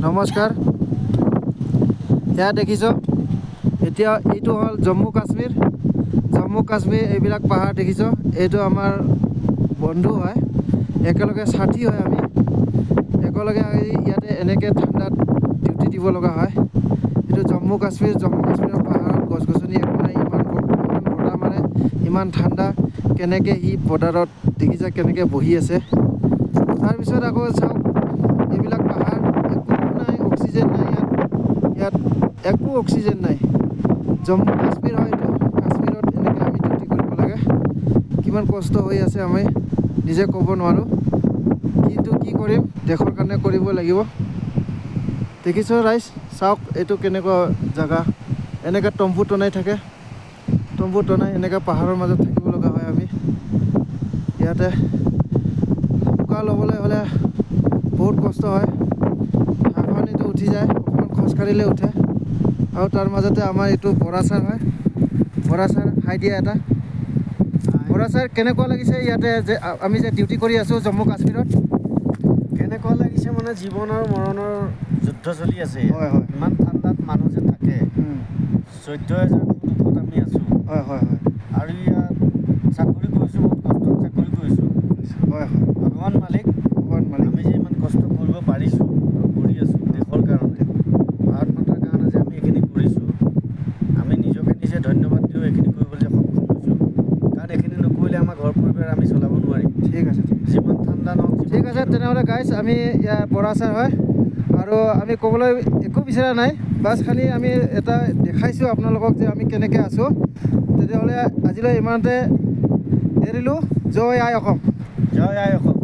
নমস্কাৰ। এয়া দেখিছ, এতিয়া এইটো হ'ল জম্মু কাশ্মীৰ এইবিলাক পাহাৰ দেখিছ। এইটো আমাৰ বন্ধু হয়, একেলগে সাথী হয়। আমি একেলগে ইয়াতে এনেকৈ ঠাণ্ডাত ডিউটি দিব লগা হয়। এইটো জম্মু কাশ্মীৰৰ পাহাৰত গছ গছনি একো নাই, ইমান বতাহ মাৰে, ইমান ঠাণ্ডা। কেনেকৈ সি বৰ্ডাৰত দেখিছা কেনেকৈ বহি আছে। তাৰপিছত আকৌ চাওক, এইবিলাক পাহাৰ, একো নাই, অক্সিজেন নাই ইয়াত একো অক্সিজেন নাই। জম্মু কাশ্মীৰ হয় এইটো, কাশ্মীৰত এনেকৈ আমি ডিউটি কৰিব লাগে। কিমান কষ্ট হৈ আছে আমি নিজে ক'ব নোৱাৰোঁ, কিন্তু কি কৰিম, দেশৰ কাৰণে কৰিব লাগিব। দেখিছ ৰাইজ, চাওক এইটো কেনেকুৱা জেগা। এনেকৈ তম্বু টনাই থাকে, তম্বু টনাই এনেকৈ পাহাৰৰ মাজত থাকিব লগা হয় আমি। ইয়াতে উশাহ ল'বলৈ হ'লে বহুত কষ্ট হয়, হাঁফানিটো উঠি যায়, অকণমান খোজকাঢ়িলে উঠে। আৰু তাৰ মাজতে আমাৰ এইটো বৰাচাৰ হয়, বৰাচাৰ হাই দিয়া এটা। বৰাচাৰ কেনেকুৱা লাগিছে ইয়াতে যে আমি যে ডিউটি কৰি আছোঁ জম্মু কাশ্মীৰত? কেনেকুৱা লাগিছে মানে জীৱন আৰু মৰণৰ যুদ্ধ চলি আছে। হয় হয়, ইমান ঠাণ্ডাত মানুহ যে থাকে, 14,000 ফুট ওপৰত আমি আছোঁ। হয় হয় হয়, আৰু ইয়াত চাকৰি কৰিছোঁ, বহুত কষ্টত চাকৰি কৰিছোঁ। হয় হয়, ভগৱান মালিক, ভগৱান মালিক। আমি যে ইমান কষ্ট কৰিব পাৰিছোঁ আৰু কৰি আছোঁ দেশৰ কাৰণে, ভাৰত মাতাৰ কাৰণে যে আমি এইখিনি কৰিছোঁ, আমি নিজকে নিজে ধন্যবাদ দিওঁ এইখিনি কৰিবলৈ সক্ষম হৈছোঁ। কাৰণ এইখিনি নকৰিলে আমাৰ ঘৰ পৰিবাৰ আমি চলাব নোৱাৰিম। ঠিক আছে, যিমান ঠাণ্ডা নহওক, ঠিক আছে। তেনেহ'লে গাইজ, আমি ইয়াৰ বৰাচাৰ হয়, আৰু আমি ক'বলৈ একো বিচৰা নাই, বাছ খালি আমি এটা দেখাইছোঁ আপোনালোকক যে আমি কেনেকৈ আছোঁ। তেতিয়াহ'লে আজিলৈ ইমানতে এৰিলোঁ। জয় আই অসম। জয় আই অসম।